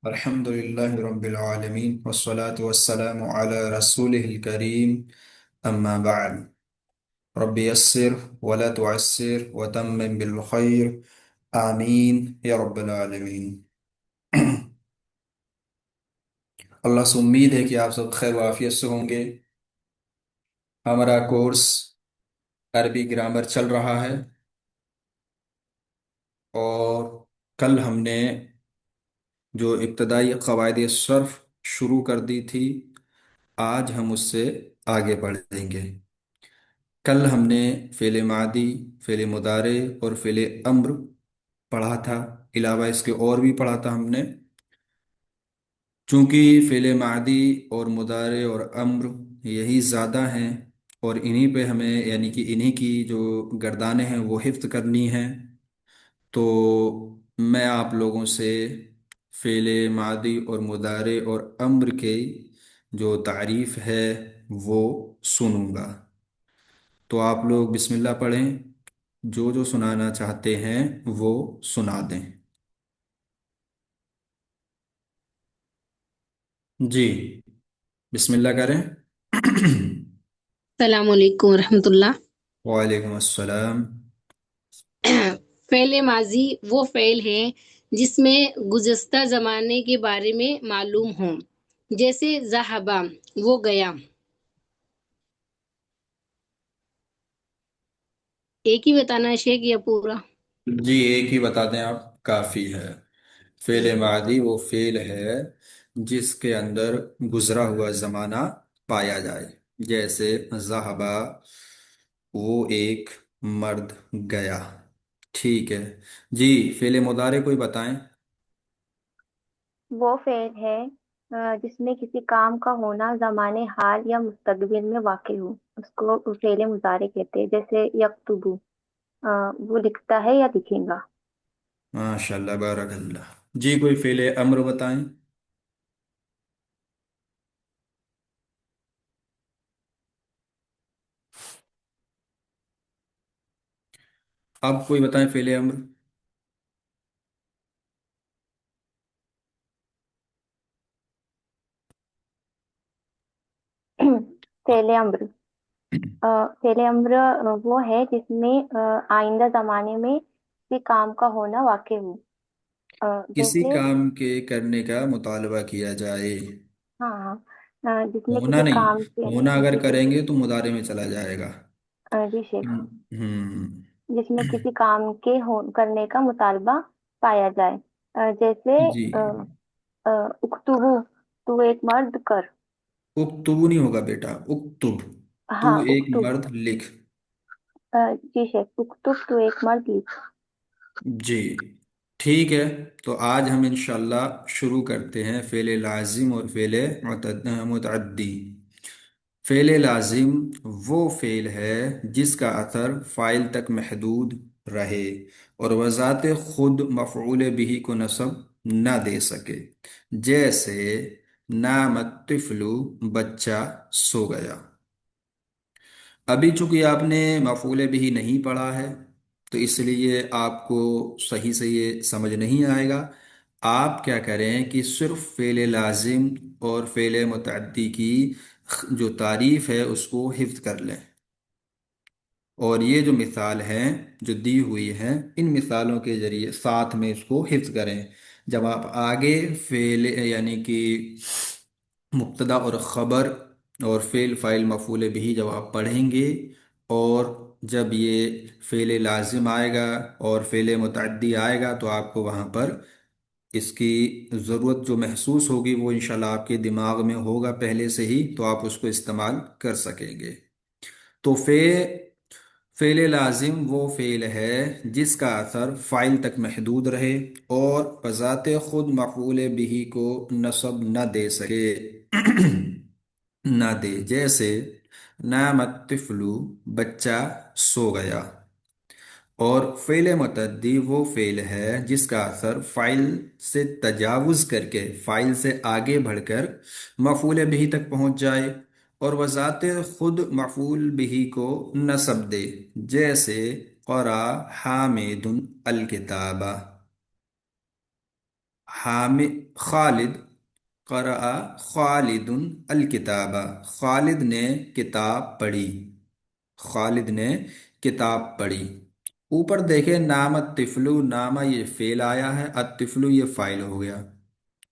الحمد لله رب العالمين والصلاة والسلام على رسوله الكريم أما بعد. رب يسر ولا تعسر وتمم بالخير. آمين يا رب العالمين. اللہ سے امید ہے کہ آپ سب خیر و عافیت سے ہوں گے۔ ہمارا کورس عربی گرامر چل رہا ہے، اور کل ہم نے جو ابتدائی قواعد صرف شروع کر دی تھی، آج ہم اس سے آگے بڑھیں گے۔ کل ہم نے فعل ماضی، فعل مضارع اور فعل امر پڑھا تھا، علاوہ اس کے اور بھی پڑھا تھا ہم نے۔ چونکہ فعل ماضی اور مضارع اور امر یہی زیادہ ہیں، اور انہی پہ ہمیں یعنی کہ انہی کی جو گردانیں ہیں وہ حفظ کرنی ہیں، تو میں آپ لوگوں سے فعل ماضی اور مضارع اور امر کے جو تعریف ہے وہ سنوں گا۔ تو آپ لوگ بسم اللہ پڑھیں، جو جو سنانا چاہتے ہیں وہ سنا دیں۔ جی، بسم اللہ کریں۔ السلام علیکم ورحمۃ اللہ۔ وعلیکم السلام۔ فعل ماضی وہ فعل ہے جس میں گزشتہ زمانے کے بارے میں معلوم ہوں، جیسے ذہبا وہ گیا۔ ایک ہی بتانا ہے شیخ یا پورا؟ جی ایک ہی بتا دیں آپ، کافی ہے۔ فعل ماضی وہ فعل ہے جس کے اندر گزرا ہوا زمانہ پایا جائے، جیسے ذہبا وہ ایک مرد گیا۔ ٹھیک ہے جی، فعل مضارع کوئی بتائیں؟ وہ فعل ہے جس میں کسی کام کا ہونا زمان حال یا مستقبل میں واقع ہو، اس کو فعل مضارع کہتے ہیں۔ جیسے یکتبو، وہ لکھتا ہے یا لکھے گا۔ ماشاء اللہ، بارک اللہ۔ جی کوئی فعل امر بتائیں؟ آپ کوئی بتائیں فعل امر؟ فعل امر فعل امر وہ ہے جس میں آئندہ زمانے میں کسی کام کا ہونا واقع ہو، کسی جیسے کام کے کرنے کا مطالبہ کیا جائے۔ ہاں ہاں، جس میں ہونا کسی نہیں، کام کے ہونا اگر جی جی کریں گے تو مضارع میں چلا جائے گا۔ جی شیخ، ہم۔ جس میں کسی کام کے کرنے کا مطالبہ پایا جائے، جیسے جی، اکتبو، تو ایک مرد کر۔ اکتب نہیں ہوگا بیٹا، اکتب، تو ہاں ایک اکتب، مرد لکھ۔ جی شیخ، اکتب تو ایک مرد لکھ۔ جی ٹھیک ہے، تو آج ہم انشاءاللہ شروع کرتے ہیں فعل لازم اور فعل متعدی۔ فعل لازم وہ فعل ہے جس کا اثر فاعل تک محدود رہے اور وہ ذات خود مفعول به کو نصب نہ دے سکے، جیسے نام الطفل، بچہ سو گیا۔ ابھی چونکہ آپ نے مفعول به نہیں پڑھا ہے، تو اس لیے آپ کو صحیح سے یہ سمجھ نہیں آئے گا۔ آپ کیا کریں کہ صرف فعل لازم اور فعل متعدی کی جو تعریف ہے اس کو حفظ کر لیں، اور یہ جو مثال ہیں جو دی ہوئی ہیں ان مثالوں کے ذریعے ساتھ میں اس کو حفظ کریں۔ جب آپ آگے فعل یعنی کہ مبتدا اور خبر اور فعل فاعل مفعول بھی جب آپ پڑھیں گے، اور جب یہ فعل لازم آئے گا اور فعل متعدی آئے گا، تو آپ کو وہاں پر اس کی ضرورت جو محسوس ہوگی وہ انشاءاللہ آپ کے دماغ میں ہوگا پہلے سے ہی، تو آپ اس کو استعمال کر سکیں گے۔ تو فعل لازم وہ فعل ہے جس کا اثر فاعل تک محدود رہے اور بذات خود مفعول به کو نصب نہ دے سکے، نہ دے، جیسے نام الطفل، بچہ سو گیا۔ اور فعل متعدی وہ فعل ہے جس کا اثر فاعل سے تجاوز کر کے، فاعل سے آگے بڑھ کر مفعول به تک پہنچ جائے اور وہ ذات خود مفعول به کو نصب دے، جیسے قرأ حامد الکتاب۔ حامد خالد قرأ خالد الکتابہ، خالد نے کتاب پڑھی، خالد نے کتاب پڑھی۔ اوپر دیکھیں نام الطفلو، نامہ یہ فعل آیا ہے، الطفلو یہ فاعل ہو گیا،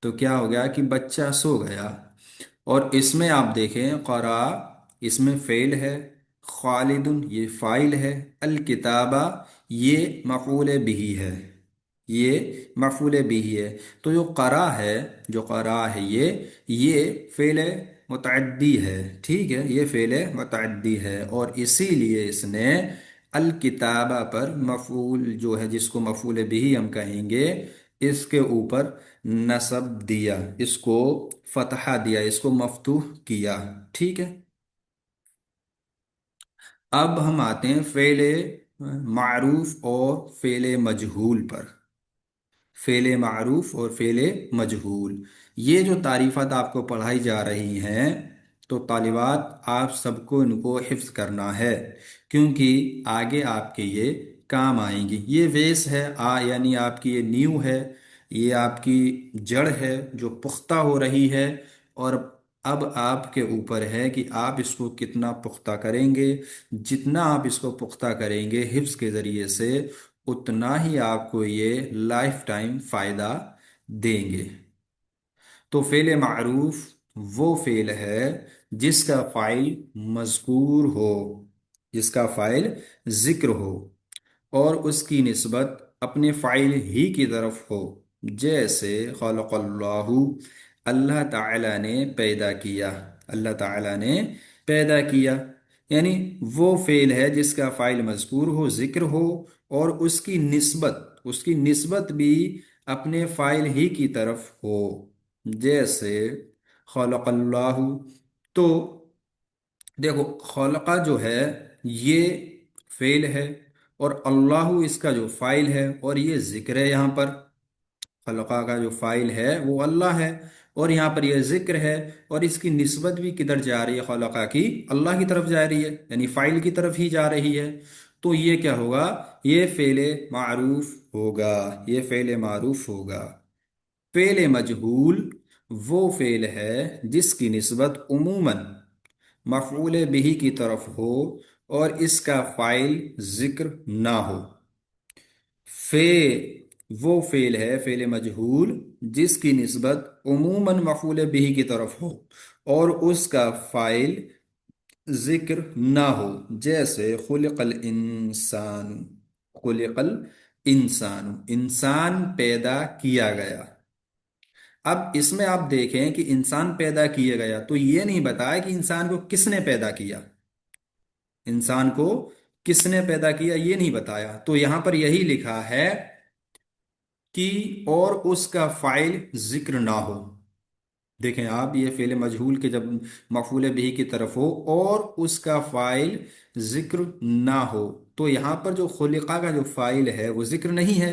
تو کیا ہو گیا کہ بچہ سو گیا۔ اور اس میں آپ دیکھیں قرأ اس میں فعل ہے، خالد یہ فاعل ہے، الکتابہ یہ مفعول بھی ہے، یہ مفعول بھی ہے۔ تو جو قرأ ہے، جو قرأ ہے یہ فعل متعدی ہے، ٹھیک ہے، یہ فعل متعدی ہے، اور اسی لیے اس نے الکتابہ پر مفعول جو ہے، جس کو مفعول بھی ہم کہیں گے، اس کے اوپر نصب دیا، اس کو فتحہ دیا، اس کو مفتوح کیا، ٹھیک ہے۔ اب ہم آتے ہیں فعل معروف اور فعل مجہول پر، فعل معروف اور فعل مجہول، یہ جو تعریفات آپ کو پڑھائی جا رہی ہیں، تو طالبات آپ سب کو ان کو حفظ کرنا ہے، کیونکہ آگے آپ کے یہ کام آئیں گی۔ یہ ویس ہے یعنی آپ کی یہ نیو ہے، یہ آپ کی جڑ ہے جو پختہ ہو رہی ہے، اور اب آپ کے اوپر ہے کہ آپ اس کو کتنا پختہ کریں گے۔ جتنا آپ اس کو پختہ کریں گے حفظ کے ذریعے سے، اتنا ہی آپ کو یہ لائف ٹائم فائدہ دیں گے۔ تو فعل معروف وہ فعل ہے جس کا فاعل مذکور ہو، جس کا فاعل ذکر ہو، اور اس کی نسبت اپنے فاعل ہی کی طرف ہو، جیسے خلق اللہ، اللہ تعالی نے پیدا کیا، اللہ تعالی نے پیدا کیا، یعنی وہ فعل ہے جس کا فاعل مذکور ہو، ذکر ہو، اور اس کی نسبت بھی اپنے فاعل ہی کی طرف ہو، جیسے خلق اللہ۔ تو دیکھو خلقہ جو ہے یہ فعل ہے، اور اللہ اس کا جو فاعل ہے، اور یہ ذکر ہے یہاں پر، خلقہ کا جو فاعل ہے وہ اللہ ہے، اور یہاں پر یہ ذکر ہے، اور اس کی نسبت بھی کدھر جا رہی ہے، خلقہ کی اللہ کی طرف جا رہی ہے، یعنی فاعل کی طرف ہی جا رہی ہے۔ تو یہ کیا ہوگا، یہ فعل معروف ہوگا، یہ فعل معروف ہوگا۔ فعل مجہول وہ فعل ہے جس کی نسبت عموماً مفعول به کی طرف ہو، اور اس کا فاعل ذکر نہ ہو۔ وہ فعل ہے فعل مجہول جس کی نسبت عموماً مفعول به کی طرف ہو، اور اس کا فاعل ذکر نہ ہو، جیسے خلق الانسان، خلق الانسان، انسان پیدا کیا گیا۔ اب اس میں آپ دیکھیں کہ انسان پیدا کیا گیا، تو یہ نہیں بتایا کہ انسان کو کس نے پیدا کیا، انسان کو کس نے پیدا کیا یہ نہیں بتایا، تو یہاں پر یہی لکھا ہے کہ اور اس کا فاعل ذکر نہ ہو۔ دیکھیں آپ، یہ فعل مجہول کے جب مفعول به کی طرف ہو اور اس کا فاعل ذکر نہ ہو، تو یہاں پر جو خلقہ کا جو فاعل ہے وہ ذکر نہیں ہے،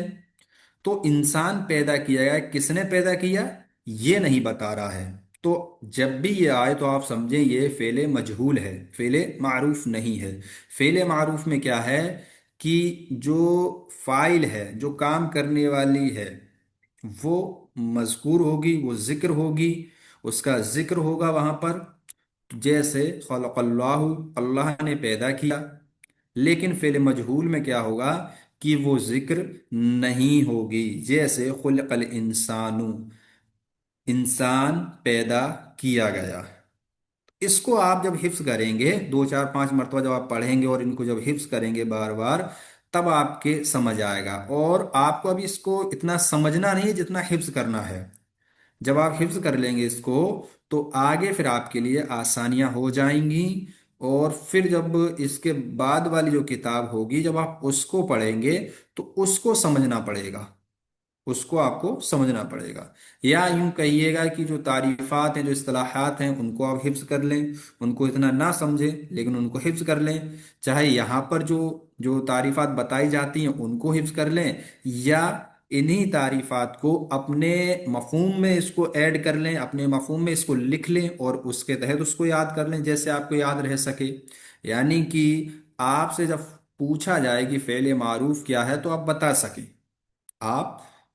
تو انسان پیدا کیا گیا، کس نے پیدا کیا یہ نہیں بتا رہا ہے۔ تو جب بھی یہ آئے تو آپ سمجھیں یہ فعل مجہول ہے، فعل معروف نہیں ہے۔ فعل معروف میں کیا ہے کہ جو فاعل ہے، جو کام کرنے والی ہے، وہ مذکور ہوگی، وہ ذکر ہوگی، اس کا ذکر ہوگا وہاں پر، جیسے خلق اللہ، اللہ نے پیدا کیا۔ لیکن فعل مجہول میں کیا ہوگا کہ وہ ذکر نہیں ہوگی، جیسے خلق الانسان، انسان پیدا کیا گیا۔ اس کو آپ جب حفظ کریں گے، دو چار پانچ مرتبہ جب آپ پڑھیں گے اور ان کو جب حفظ کریں گے بار بار، تب آپ کے سمجھ آئے گا، اور آپ کو ابھی اس کو اتنا سمجھنا نہیں جتنا حفظ کرنا ہے۔ جب آپ حفظ کر لیں گے اس کو، تو آگے پھر آپ کے لیے آسانیاں ہو جائیں گی، اور پھر جب اس کے بعد والی جو کتاب ہوگی جب آپ اس کو پڑھیں گے تو اس کو سمجھنا پڑے گا، اس کو آپ کو سمجھنا پڑے گا۔ یا یوں کہیے گا کہ جو تعریفات ہیں، جو اصطلاحات ہیں، ان کو آپ حفظ کر لیں، ان کو اتنا نہ سمجھیں لیکن ان کو حفظ کر لیں، چاہے یہاں پر جو جو تعریفات بتائی جاتی ہیں ان کو حفظ کر لیں، یا انہی تعریفات کو اپنے مفہوم میں اس کو ایڈ کر لیں، اپنے مفہوم میں اس کو لکھ لیں، اور اس کے تحت اس کو یاد کر لیں جیسے آپ کو یاد رہ سکے۔ یعنی کہ آپ سے جب پوچھا جائے کہ فعل معروف کیا ہے تو آپ بتا سکیں، آپ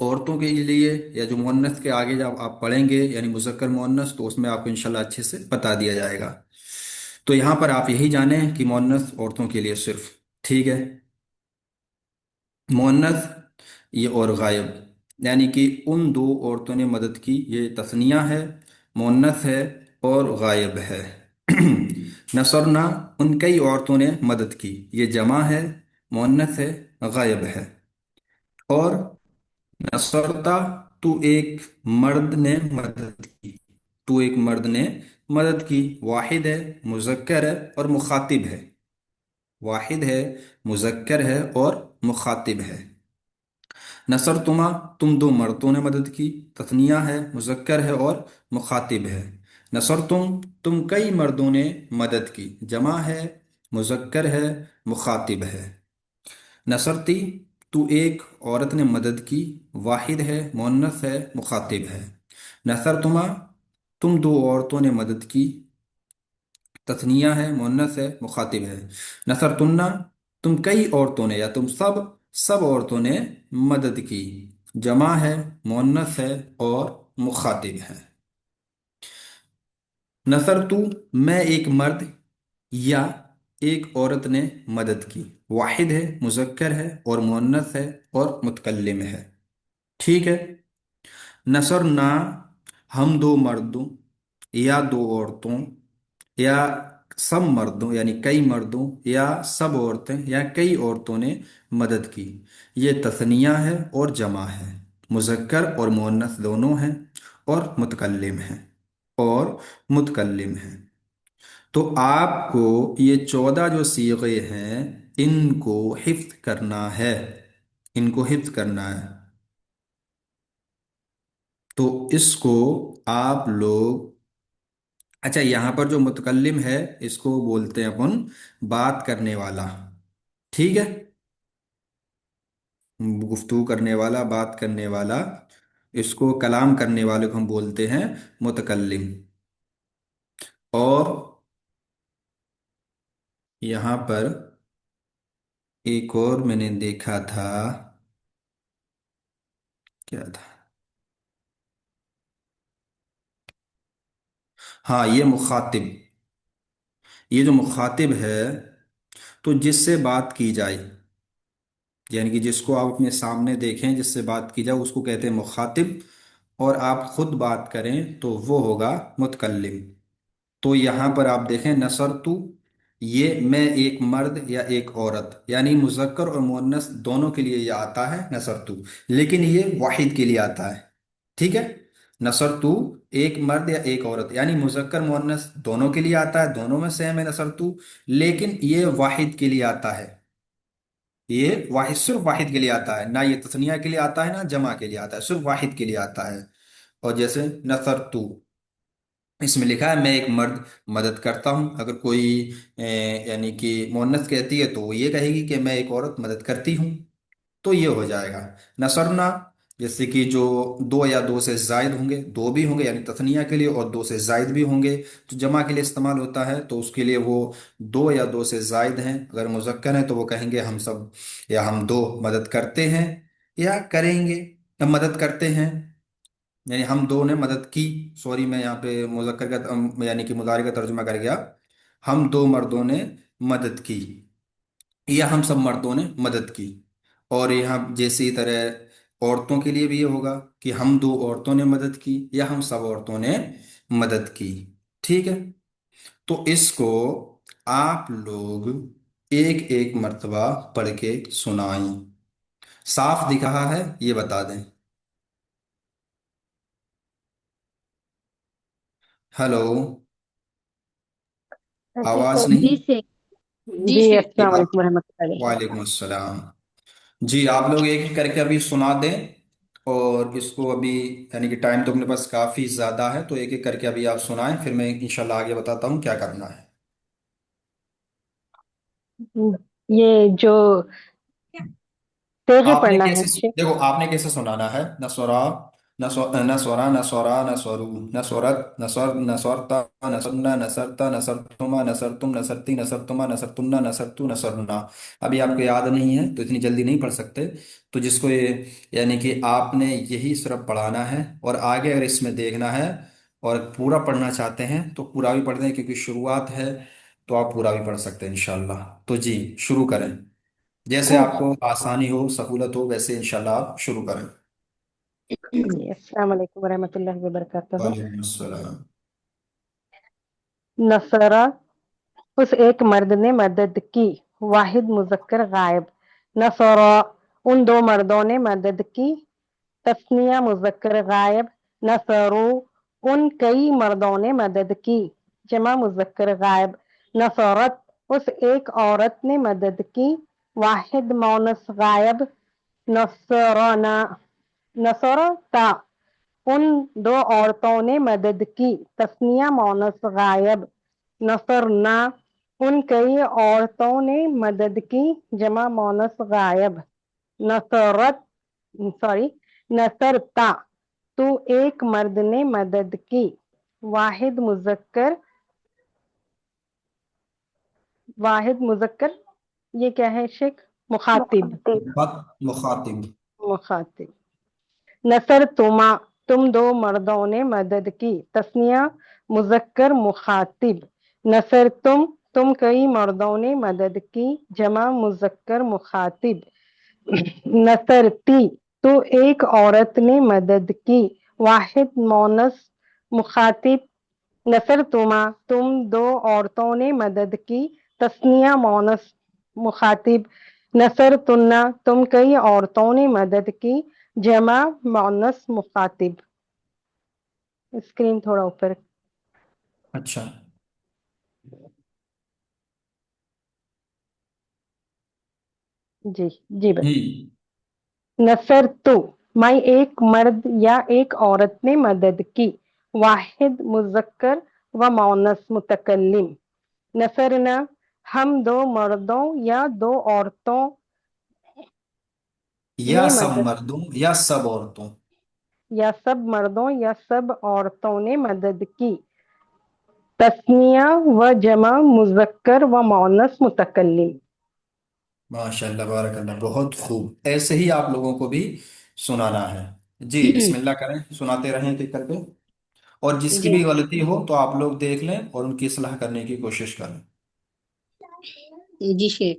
عورتوں کے لیے یا جو مؤنث کے آگے جب آپ پڑھیں گے یعنی مذکر مؤنث، تو اس میں آپ کو انشاءاللہ اچھے سے بتا دیا جائے گا۔ تو یہاں پر آپ یہی جانیں کہ مؤنث عورتوں کے لیے صرف، ٹھیک ہے، مؤنث یہ اور غائب، یعنی کہ ان دو عورتوں نے مدد کی، یہ تثنیہ ہے، مؤنث ہے اور غائب ہے۔ نصرنا ان کئی عورتوں نے مدد کی، یہ جمع ہے، مؤنث ہے، غائب ہے۔ اور نصرتا تو ایک مرد نے مدد کی، تو ایک مرد نے مدد کی، واحد ہے، مذکر ہے اور مخاطب ہے، واحد ہے، مذکر ہے اور مخاطب ہے۔ نصرتما تم دو مردوں نے مدد کی، تثنیہ ہے، مذکر ہے اور مخاطب ہے۔ نصرتم تم کئی مردوں نے مدد کی، جمع ہے، مذکر ہے، مخاطب ہے۔ نصرتی تو ایک عورت نے مدد کی، واحد ہے، مؤنث ہے، مخاطب ہے۔ نصرتما تم دو عورتوں نے مدد کی، تثنیہ ہے، مؤنث ہے، مخاطب ہے۔ نصرتن تم کئی عورتوں نے یا تم سب سب عورتوں نے مدد کی، جمع ہے، مؤنث ہے اور مخاطب ہے۔ نصرتو میں ایک مرد یا ایک عورت نے مدد کی، واحد ہے، مذکر ہے اور مؤنث ہے اور متکلم ہے، ٹھیک ہے۔ نصرنا ہم دو مردوں یا دو عورتوں یا سب مردوں یعنی کئی مردوں یا سب عورتیں یا کئی عورتوں نے مدد کی، یہ تثنیہ ہے اور جمع ہے، مذکر اور مؤنث دونوں ہیں اور متکلم ہیں، اور متکلم ہیں۔ تو آپ کو یہ 14 جو صیغے ہیں ان کو حفظ کرنا ہے، ان کو حفظ کرنا ہے۔ تو اس کو آپ لوگ، اچھا یہاں پر جو متکلم ہے اس کو بولتے ہیں اپن بات کرنے والا، ٹھیک ہے، گفتگو کرنے والا، بات کرنے والا، اس کو کلام کرنے والے کو ہم بولتے ہیں متکلم۔ اور یہاں پر ایک اور میں نے دیکھا تھا، کیا تھا، ہاں یہ مخاطب، یہ جو مخاطب ہے تو جس سے بات کی جائے، یعنی کہ جس کو آپ اپنے سامنے دیکھیں، جس سے بات کی جائے اس کو کہتے ہیں مخاطب، اور آپ خود بات کریں تو وہ ہوگا متکلم۔ تو یہاں پر آپ دیکھیں نصرتو، یہ میں ایک مرد یا ایک عورت یعنی مذکر اور مؤنث دونوں کے لیے یہ آتا ہے نصرتو، لیکن یہ واحد کے لیے آتا ہے، ٹھیک ہے۔ نصرتو ایک مرد یا ایک عورت یعنی مذکر مؤنث دونوں کے لیے آتا ہے، دونوں میں سیم ہے نصرتو، لیکن یہ واحد کے لیے آتا ہے، یہ واحد صرف واحد کے لیے آتا ہے، نہ یہ تثنیہ کے لیے آتا ہے نہ جمع کے لیے آتا ہے، صرف واحد کے لیے آتا ہے۔ اور جیسے نصرتو، اس میں لکھا ہے میں ایک مرد مدد کرتا ہوں، اگر کوئی یعنی کہ مؤنث کہتی ہے تو وہ یہ کہے گی کہ میں ایک عورت مدد کرتی ہوں، تو یہ ہو جائے گا نصرنا۔ جیسے کہ جو دو یا دو سے زائد ہوں گے، دو بھی ہوں گے یعنی تثنیہ کے لیے اور دو سے زائد بھی ہوں گے تو جمع کے لیے استعمال ہوتا ہے، تو اس کے لیے وہ دو یا دو سے زائد ہیں، اگر مذکر ہیں تو وہ کہیں گے ہم سب یا ہم دو مدد کرتے ہیں یا کریں گے، مدد کرتے ہیں، یعنی ہم دو نے مدد کی، سوری میں یہاں پہ مذکر کا یعنی کہ مضارع کا ترجمہ کر گیا، ہم دو مردوں نے مدد کی یا ہم سب مردوں نے مدد کی۔ اور یہاں جیسی طرح عورتوں کے لیے بھی یہ ہوگا کہ ہم دو عورتوں نے مدد کی یا ہم سب عورتوں نے مدد کی، ٹھیک ہے۔ تو اس کو آپ لوگ ایک ایک مرتبہ پڑھ کے سنائیں، صاف دکھ رہا ہے یہ بتا دیں؟ ہلو، جی آواز شیخ، جی نہیں؟ شیخ، جی جی شیخ، السلام آپ، علیکم ورحمۃ اللہ وعلیکم السلام، جی آپ لوگ ایک ایک کر کے ابھی سنا دیں، اور اس کو ابھی یعنی کہ ٹائم تو اپنے پاس کافی زیادہ ہے، تو ایک ایک کر کے ابھی آپ سنائیں، پھر میں انشاءاللہ آگے بتاتا ہوں کیا کرنا ہے۔ یہ جو تیرے آپ نے پڑھنا ہے کیسے، شیخ؟ دیکھو آپ نے کیسے سنانا ہے، نصرہ نصرا نصرا نصرو نصرت نصرتا نصرنا نصرتا نصرتما نصرتم نصرتی نصرتما نصرتنا نصرتو نصرنا. ابھی آپ کو یاد نہیں ہے تو اتنی جلدی نہیں پڑھ سکتے. تو جس کو یہ یعنی کہ آپ نے یہی صرف پڑھانا ہے، اور آگے اگر اس میں دیکھنا ہے اور پورا پڑھنا چاہتے ہیں تو پورا بھی پڑھ دیں، کیونکہ شروعات ہے تو آپ پورا بھی پڑھ سکتے ہیں انشاءاللہ. تو جی شروع کریں، جیسے آپ کو آسانی ہو سہولت ہو ویسے انشاءاللہ آپ شروع کریں. جی السلام علیکم ورحمۃ اللہ وبرکاتہ. وعلیکم السلام. نصرہ، اس ایک مرد نے مدد کی. واحد مذکر غائب. نصرہ، ان دو مردوں نے مدد کی. تثنیہ مذکر غائب. نصرو، ان کئی مردوں نے مدد کی. جمع مذکر غائب. نصرت، اس ایک عورت نے مدد کی. واحد مونث غائب. نصرنا، نصرتا، ان دو عورتوں نے مدد کی. تثنیہ مونث غائب. نصرنا، ان کئی عورتوں نے مدد کی. جمع مونث غائب. نصرت، نصرتا، تو ایک مرد نے مدد کی. واحد مذکر، واحد مذکر یہ کیا ہے شیخ؟ مخاطب. مخاطب. مخاطب. مخاطب. نصرتما، تم دو مردوں نے مدد کی. تثنیہ مذکر مخاطب. نصرتم، تم کئی مردوں نے مدد کی. جمع مذکر مخاطب. نصرتی، تو ایک عورت نے مدد کی. واحد مونث مخاطب. نصرتما، تم دو عورتوں نے مدد کی. تثنیہ مونث مخاطب. نصرتن، تم کئی عورتوں نے مدد کی. جمع مونث مخاطب. اسکرین تھوڑا اوپر. اچھا جی جی بس. جی. نصرتو، میں ایک مرد یا ایک عورت نے مدد کی. واحد مذکر و مونث متکلم. نصرنا، ہم دو مردوں یا دو عورتوں یا نے سب مدد، مردوں یا سب عورتوں. یا سب مردوں یا سب عورتوں نے مدد کی. تثنیہ و جمع مذکر و مونث متکلم. ماشاء اللہ بارک اللہ، بہت خوب. ایسے ہی آپ لوگوں کو بھی سنانا ہے. جی بسم اللہ کریں، سناتے رہیں ٹک کر کے. اور جس کی جی بھی غلطی ہو تو آپ لوگ دیکھ لیں اور ان کی اصلاح کرنے کی کوشش کریں. جی شیخ.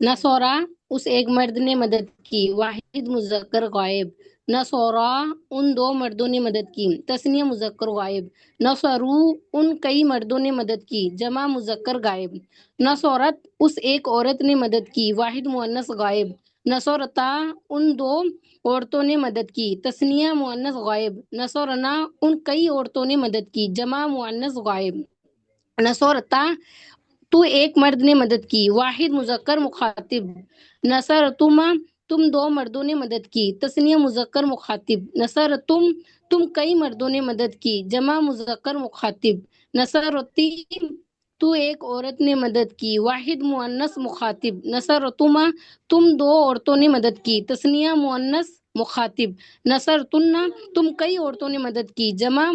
نصورہ، اس ایک مرد نے مدد کی. واحد مذکر غائب. نصورہ، ان دو مردوں نے مدد کی. تثنیہ مذکر غائب. نصرو، ان کئی مردوں نے مدد کی. جمع مذکر غائب. نصورت، اس ایک عورت نے مدد کی. واحد مؤنث غائب. نصورتا، ان دو عورتوں نے مدد کی. تثنیہ مؤنث غائب. نصورنا، ان کئی عورتوں نے مدد کی. جمع مؤنث غائب. نصورتا، تو ایک مرد نے مدد کی. واحد مذکر مخاطب. نصرتما، تم دو مردوں نے مدد کی. تثنیہ مذکر مخاطب. نصرتم، تم کئی مردوں نے مدد کی. جمع مذکر مخاطب. نصرتی، تو ایک عورت نے مدد کی. واحد مؤنث مخاطب. نصرتما، تم دو عورتوں نے مدد کی. تثنیہ مؤنث مخاطب. نصرتن، تم کئی عورتوں نے مدد کی. جمع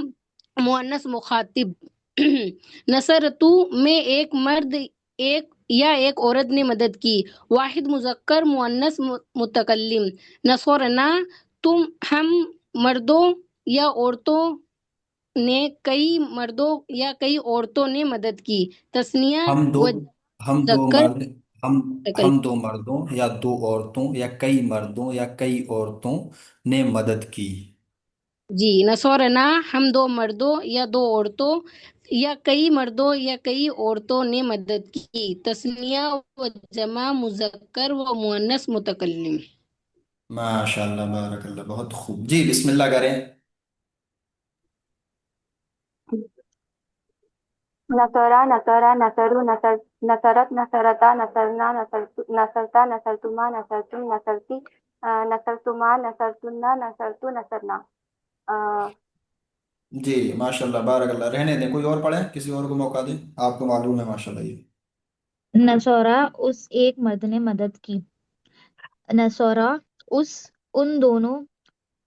مؤنث مخاطب. نصرتو، میں ایک مرد ایک یا ایک عورت نے مدد کی. واحد مذکر مؤنث متکلم. نصرنا، تم ہم مردوں یا عورتوں نے کئی مردوں یا کئی عورتوں نے مدد کی. تثنیہ ہم دو و ہم دو مذکر مرد ہم متکلم. ہم دو مردوں یا دو عورتوں یا کئی مردوں یا کئی عورتوں نے مدد کی. جی نصرنا، ہم دو مردوں یا دو عورتوں یا کئی مردوں یا کئی عورتوں نے مدد کی. تثنیہ و جمع مذکر و مؤنث متکلم. ماشاء اللہ بارک اللہ، بہت خوب. جی بسم اللہ کریں. نصرہ، نصرہ، نصرو، نصرت، نصرتا، نصرنا، نصرتا، نصرتما، نصرتم، نصرتی، نصرتما، نصرتنا، نصرتو، نصرنا. جی ماشاء اللہ بارک اللہ. رہنے دیں، کوئی اور پڑھیں، کسی اور کو موقع دیں. آپ کو معلوم ہے ماشاء اللہ یہ. نصورہ، اس ایک مرد نے مدد کی. نصورہ، اس ان دونوں